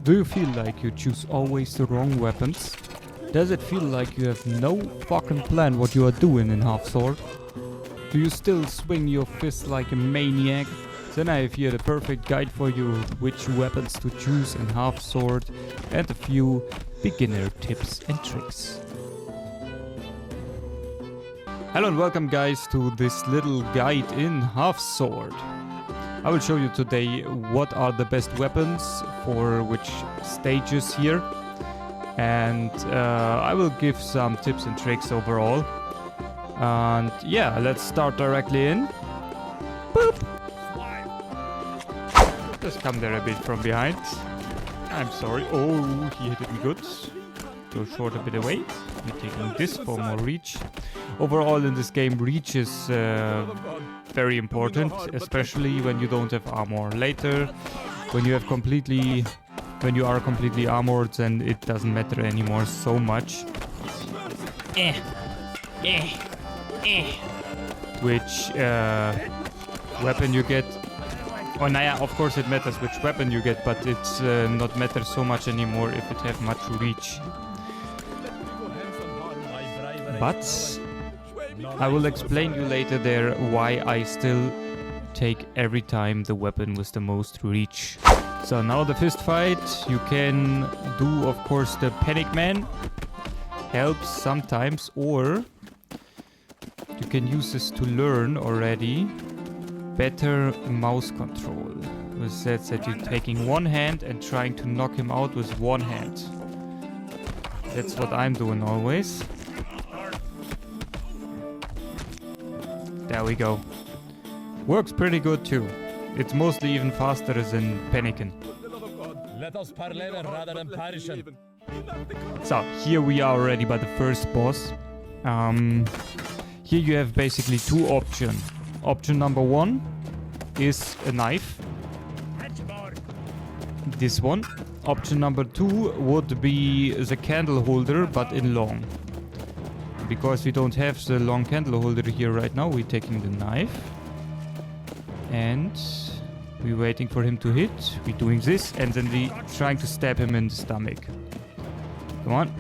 Do you feel like you choose always the wrong weapons? Does it feel like you have no fucking plan what you are doing in Half Sword? Do you still swing your fist like a maniac? Then I have here the perfect guide for you, which weapons to choose in Half Sword and a few beginner tips and tricks. Hello and welcome guys to this little guide in Half Sword. I will show you today what are the best weapons for which stages here, and I will give some tips and tricks overall. And yeah, let's start directly in. Boop! Just come there a bit from behind. I'm sorry. Oh, he hit me good. Go short a bit away. We're taking this for more reach. Overall in this game, reach is very important, especially when you don't have armor. Later, when you are completely armored, then it doesn't matter anymore so much. Which weapon you get. Oh, yeah, of course it matters which weapon you get, but it's not matter so much anymore if it have much reach. But I will explain you later there why I still take every time the weapon with the most reach. So now the fist fight, you can do of course the Panic Man, helps sometimes, or you can use this to learn already better mouse control. With that you're taking one hand and trying to knock him out with one hand. That's what I'm doing always. There we go. Works pretty good too. It's mostly even faster than panicking. Let us parley rather than perishing. So here we are already by the first boss. Here you have basically two options. Option number one is a knife. This one. Option number two would be the candle holder, but in long. Because we don't have the long candle holder here right now, we're taking the knife. And we're waiting for him to hit. We're doing this, and then we're trying to stab him in the stomach. Come on.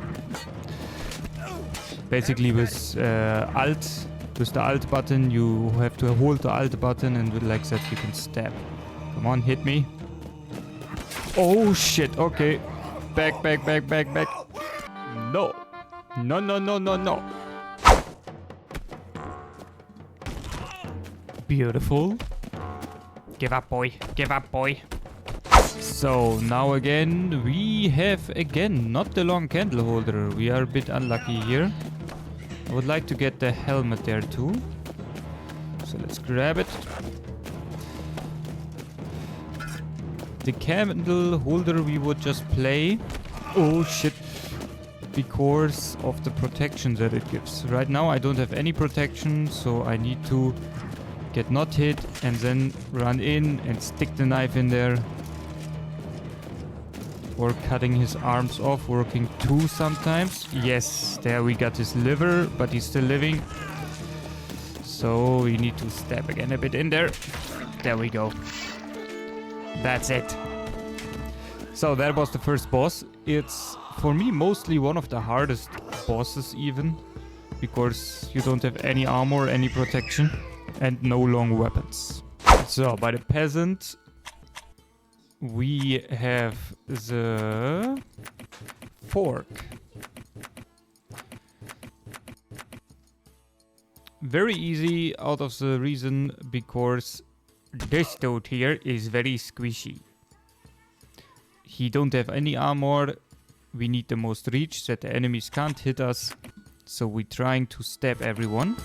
Basically with Alt, with the Alt button, you have to hold the Alt button, and with like that you can stab. Come on, hit me. Oh shit, okay. Back. No. No. Beautiful. Give up, boy. So, now again, we have not the long candle holder. We are a bit unlucky here. I would like to get the helmet there too. So, let's grab it. The candle holder we would just play. Oh, shit. Because of the protection that it gives. Right now I don't have any protection, so I need to get not hit and then run in and stick the knife in there. Or cutting his arms off, working too sometimes. Yes, there we got his liver, but he's still living. So we need to stab again a bit in there. There we go. That's it. So that was the first boss. It's for me mostly one of the hardest bosses even, because you don't have any armor, any protection, and no long weapons. So by the peasant we have the fork. Very easy out of the reason because this dude here is very squishy. He don't have any armor. We need the most reach that the enemies can't hit us. So we're trying to stab everyone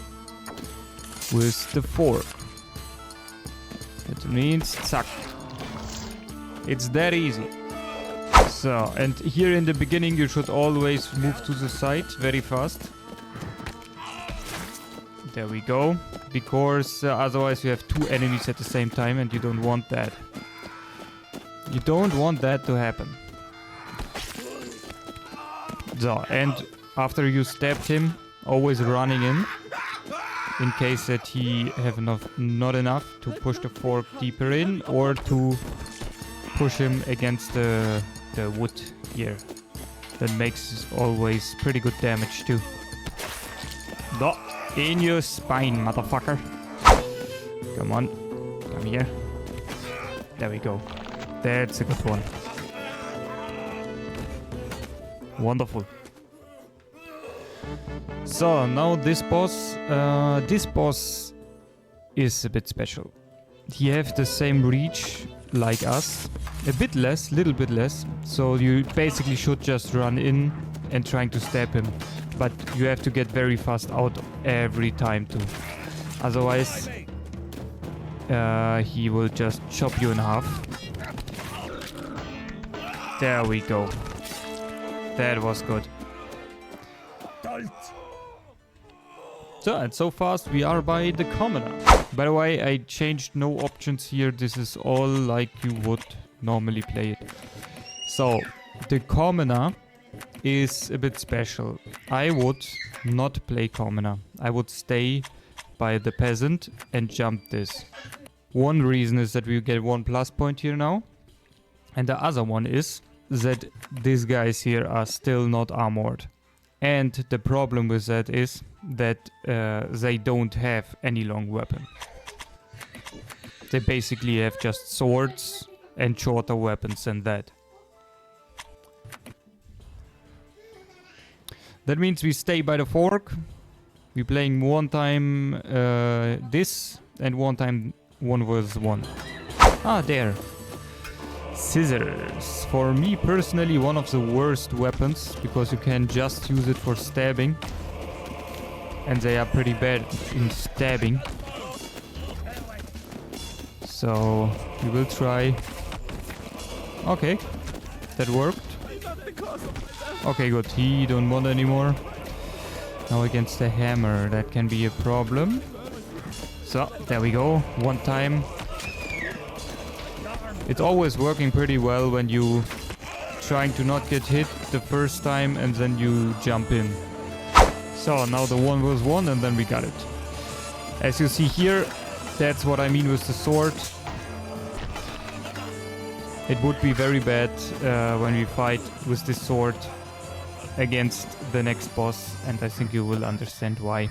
with the fork. That means zack. It's that easy. So, and here in the beginning you should always move to the side very fast. There we go. Because otherwise you have two enemies at the same time and you don't want that. You don't want that to happen. So, and after you stabbed him, always running in case that he have not enough to push the fork deeper in, or to push him against the the wood here. That makes always pretty good damage too. No, in your spine, motherfucker. Come on, come here. There we go. That's a good one. Wonderful. So now this boss is a bit special. He have the same reach like us, a bit less, little bit less. So you basically should just run in and trying to stab him, but you have to get very fast out every time too. Otherwise, he will just chop you in half. There we go. That was good. So, and so fast we are by the commoner. By the way, I changed no options here. This is all like you would normally play it. So, the commoner is a bit special. I would not play commoner. I would stay by the peasant and jump this. One reason is that we get 1 plus point here now. And the other one is that these guys here are still not armored. And the problem with that is that they don't have any long weapon. They basically have just swords and shorter weapons than that. That means we stay by the fork. We're playing one time this and one time 1 vs 1. Ah, there. Scissors. For me personally, one of the worst weapons, because you can just use it for stabbing. And they are pretty bad in stabbing. So, we will try. Okay, that worked. Okay, good. He don't want anymore. Now against the hammer, that can be a problem. So, there we go. One time. It's always working pretty well when you trying to not get hit the first time and then you jump in. So now the 1 vs 1 and then we got it. As you see here, that's what I mean with the sword. It would be very bad when we fight with this sword against the next boss, and I think you will understand why.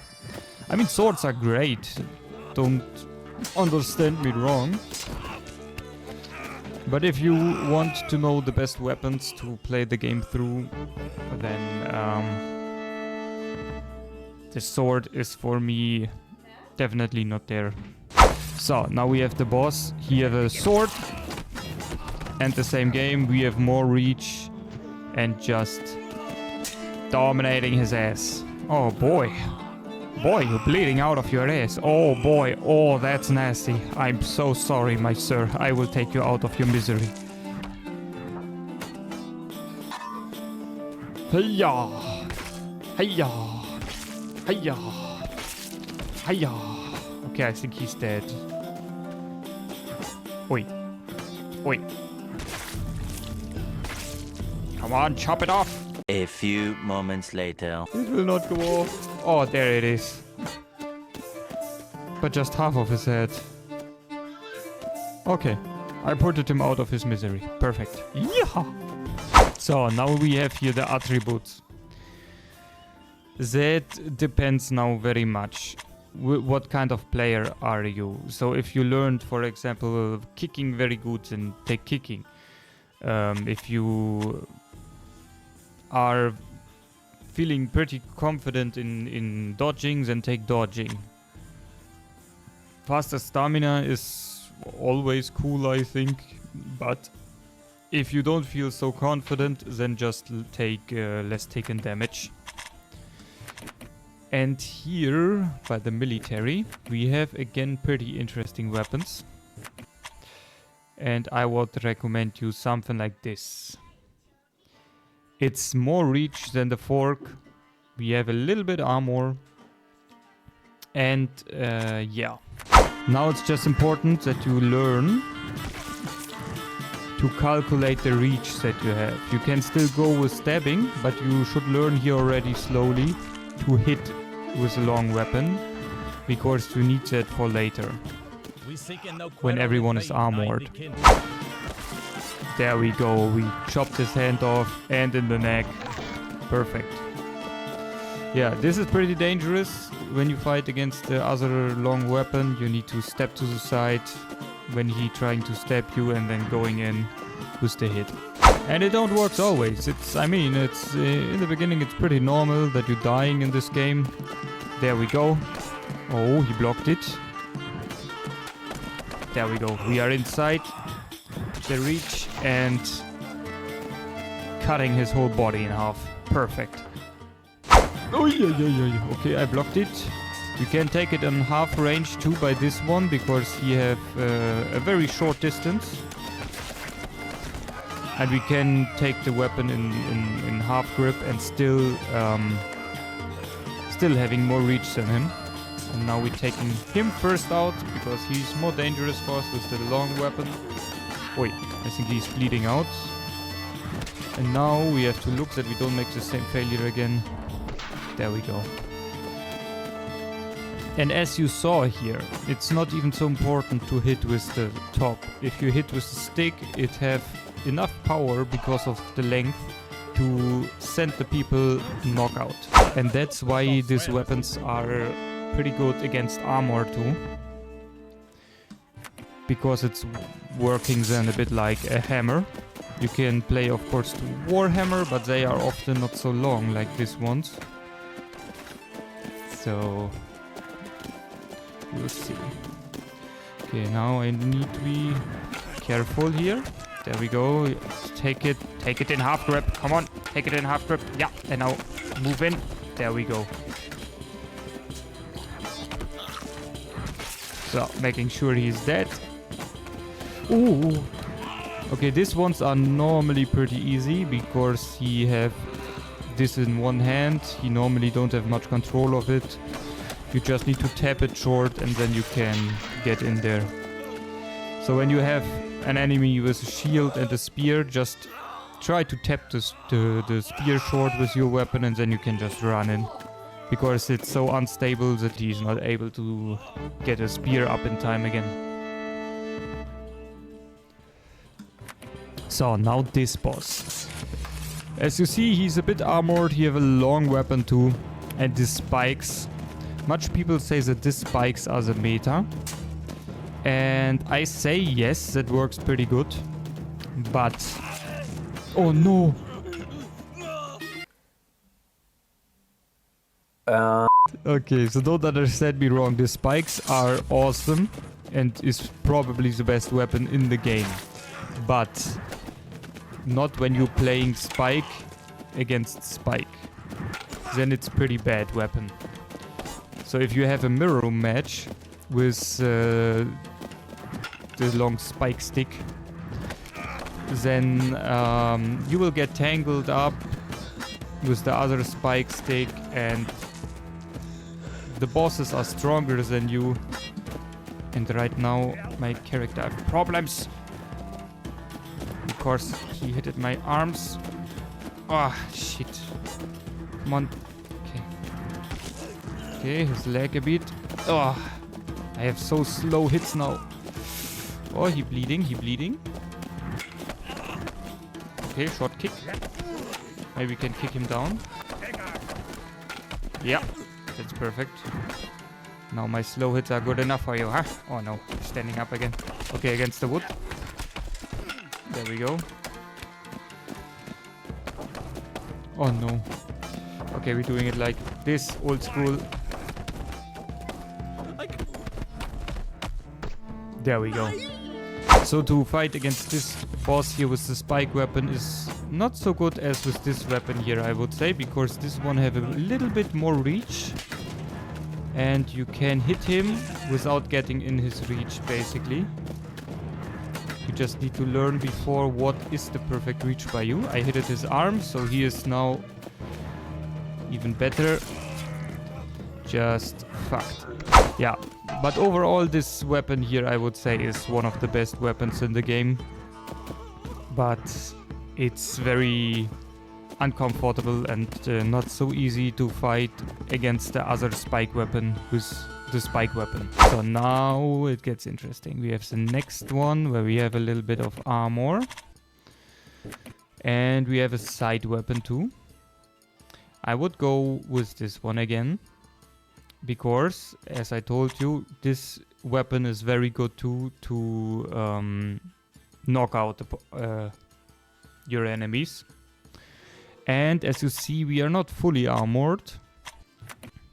I mean, swords are great. Don't understand me wrong. But if you want to know the best weapons to play the game through, then the sword is for me definitely not there. So, now we have the boss. He has a sword. And the same game, we have more reach and just dominating his ass. Oh boy. Boy, you're bleeding out of your ass. Oh boy, oh that's nasty. I'm so sorry, my sir. I will take you out of your misery. Hiya! Hiya! Hiya! Hiya! Okay, I think he's dead. Oi. Oi. Come on, chop it off! A few moments later. It will not go off. Oh, there it is. But just half of his head. Okay. I putted him out of his misery. Perfect. Yeah. So, now we have here the attributes. That depends now very much. What kind of player are you? So, if you learned, for example, kicking very good, then take kicking. If you are feeling pretty confident in dodging, then take dodging. Faster stamina is always cool, I think, but if you don't feel so confident, then just take less taken damage. And here, by the military, we have again pretty interesting weapons. And I would recommend you something like this. It's more reach than the fork. We have a little bit armor. And yeah. Now it's just important that you learn to calculate the reach that you have. You can still go with stabbing, but you should learn here already slowly to hit with a long weapon, because you need that for later, when everyone is armored. There we go. We chopped his hand off and in the neck. Perfect. Yeah, this is pretty dangerous. When you fight against the other long weapon, you need to step to the side when he trying to stab you and then going in with the hit. And it don't work always. It's in the beginning it's pretty normal that you're dying in this game. There we go. Oh, he blocked it. There we go. We are inside the reach and cutting his whole body in half. Perfect. Oh yeah. Okay, I blocked it. You can take it on half range too by this one because he have a very short distance. And we can take the weapon in half grip and still having more reach than him. And now we're taking him first out because he's more dangerous for us with the long weapon. Wait, I think he's bleeding out. And now we have to look that we don't make the same failure again. There we go. And as you saw here, it's not even so important to hit with the top. If you hit with the stick, it have enough power because of the length to send the people knockout. And that's why these weapons are pretty good against armor too. Because it's working then a bit like a hammer. You can play of course to Warhammer, but they are often not so long like these ones. So we'll see. Okay, now I need to be careful here. There we go. Take it in half grip. Come on, take it in half grip. Yeah, and now move in. There we go. So, making sure he's dead. Ooh. Okay, these ones are normally pretty easy because he have this in one hand. He normally don't have much control of it. You just need to tap it short and then you can get in there. So when you have an enemy with a shield and a spear, just try to tap the spear short with your weapon and then you can just run in. Because it's so unstable that he's not able to get a spear up in time again. So now this boss. As you see, he's a bit armored, he have a long weapon too. And these spikes. Much people say that these spikes are the meta. And I say yes, that works pretty good. But... oh no! Okay, so don't understand me wrong. The spikes are awesome and is probably the best weapon in the game. But not when you're playing spike against spike. Then it's pretty bad weapon. So if you have a mirror match with the long spike stick, then you will get tangled up with the other spike stick and the bosses are stronger than you. And right now my character have problems. Of course he hit my arms. Ah, oh, shit. Come on. Okay. Okay, his leg a bit. Oh, I have so slow hits now. Oh, he bleeding, he bleeding. Okay, short kick. Maybe we can kick him down. Yeah, that's perfect. Now my slow hits are good enough for you, huh? Oh no, he's standing up again. Okay, against the wood. There we go. Oh no. Okay, we're doing it like this, old school. There we go. So to fight against this boss here with the spike weapon is not so good as with this weapon here, I would say, because this one have a little bit more reach. And you can hit him without getting in his reach, basically. You just need to learn before what is the perfect reach by you. I hit his arm, so he is now even better. Just fucked. Yeah, but overall this weapon here I would say is one of the best weapons in the game. But it's very uncomfortable and not so easy to fight against the other spike weapon with the spike weapon. So now it gets interesting. We have the next one where we have a little bit of armor. And we have a side weapon too. I would go with this one again. Because, as I told you, this weapon is very good too to knock out your enemies. And as you see, we are not fully armored.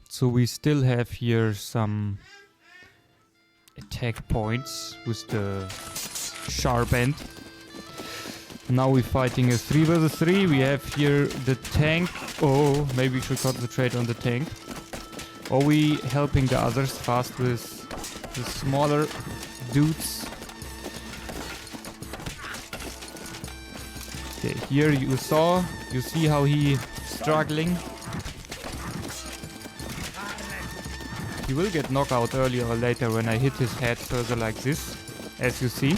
So we still have here some attack points with the sharp end. Now we're fighting a 3 vs 3. We have here the tank. Oh, maybe we should concentrate on the tank. Or we helping the others fast with the smaller dudes. Okay, here you see how he struggling. He will get knocked out earlier or later when I hit his head further like this, as you see.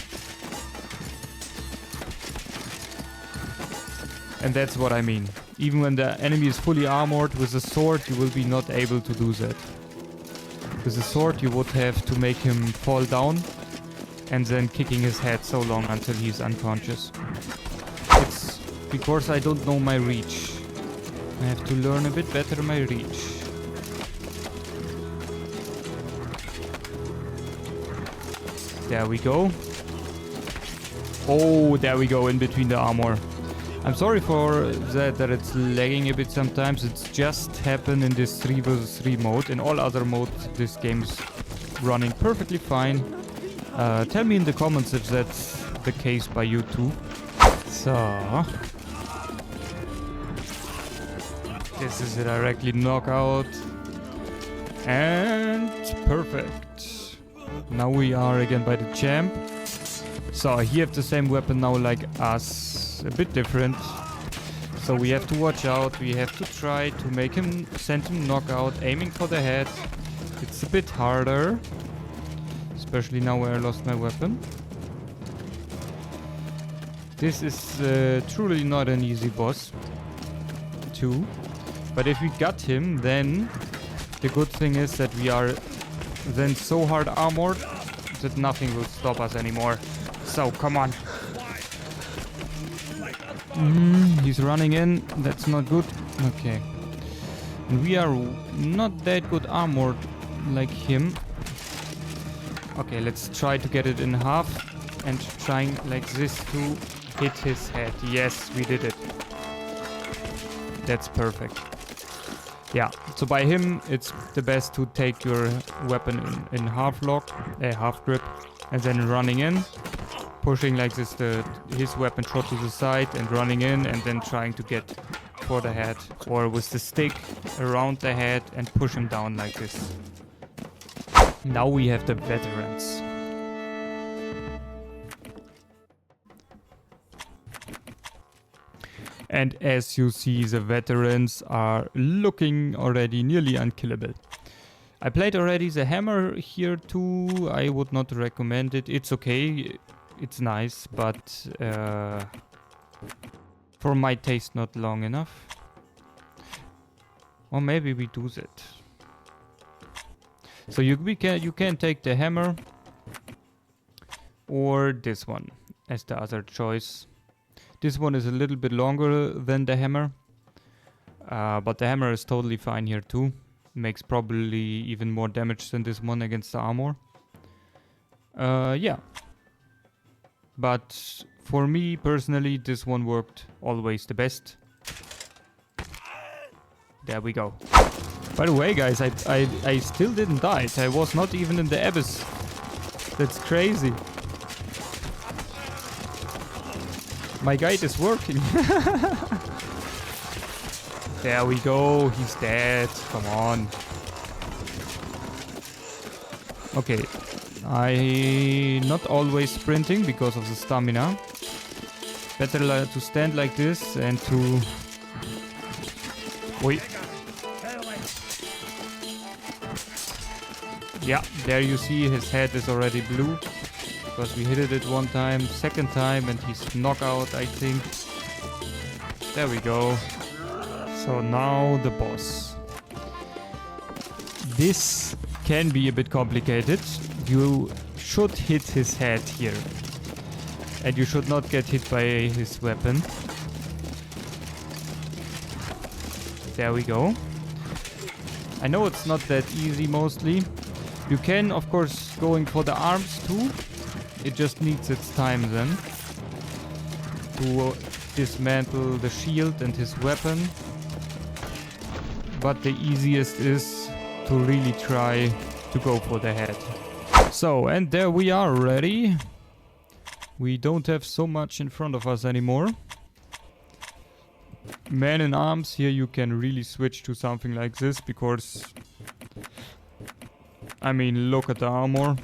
And that's what I mean. Even when the enemy is fully armored with a sword, you will be not able to do that. With a sword you would have to make him fall down and then kicking his head so long until he's unconscious. It's because I don't know my reach. I have to learn a bit better my reach. There we go. Oh, there we go, in between the armor. I'm sorry for that it's lagging a bit sometimes. It's just happened in this 3 vs 3 mode. In all other modes, this game is running perfectly fine. Tell me in the comments if that's the case by you too. So... this is a directly knockout. And perfect. Now we are again by the champ. So he have the same weapon now like us. A bit different. So we have to watch out. We have to try to make him, send him knockout, aiming for the head. It's a bit harder. Especially now where I lost my weapon. This is truly not an easy boss. Too. But if we got him, then the good thing is that we are then so hard armored that nothing will stop us anymore. So come on. He's running in. That's not good. Okay. And we are not that good armored like him. Okay, let's try to get it in half and trying like this to hit his head. Yes, we did it. That's perfect. Yeah, so by him, it's the best to take your weapon in half lock, half grip, and then running in. Pushing like this his weapon shot to the side and running in and then trying to get for the head or with the stick around the head and push him down like this. Now we have the veterans. And as you see, the veterans are looking already nearly unkillable. I played already the hammer here too. I would not recommend it. It's okay. It's nice, but for my taste not long enough. Or maybe we do that. So you can take the hammer or this one as the other choice. This one is a little bit longer than the hammer, but the hammer is totally fine here too. Makes probably even more damage than this one against the armor. Yeah. But for me personally, this one worked always the best. There we go. By the way, guys, I still didn't die. I was not even in the abyss. That's crazy. My guide is working. There we go. He's dead. Come on. Okay. I not always sprinting because of the stamina. Better to stand like this and to... Wait. Yeah, there you see his head is already blue. Because we hit it one time, second time, and he's knockout, I think. There we go. So now the boss. This can be a bit complicated. You should hit his head here. And you should not get hit by his weapon. There we go. I know it's not that easy mostly. You can, of course, going for the arms too. It just needs its time then to dismantle the shield and his weapon. But the easiest is to really try to go for the head. So, and there we are ready. We don't have so much in front of us anymore. Man in arms, here you can really switch to something like this because, I mean, look at the armor.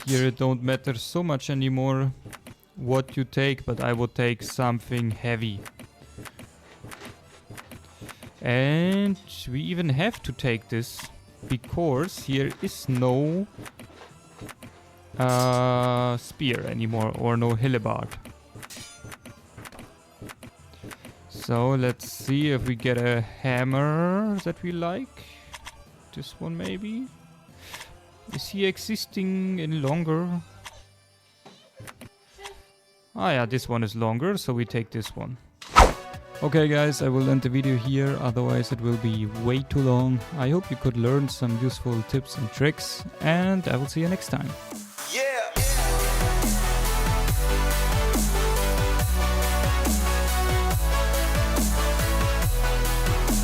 Here it don't matter so much anymore what you take, but I would take something heavy. And we even have to take this because here is no spear anymore or no hellebarde. So let's see if we get a hammer that we like. This one maybe. Is he existing any longer? Ah yeah, this one is longer, so we take this one. Okay guys, I will end the video here, otherwise it will be way too long. I hope you could learn some useful tips and tricks, and I will see you next time.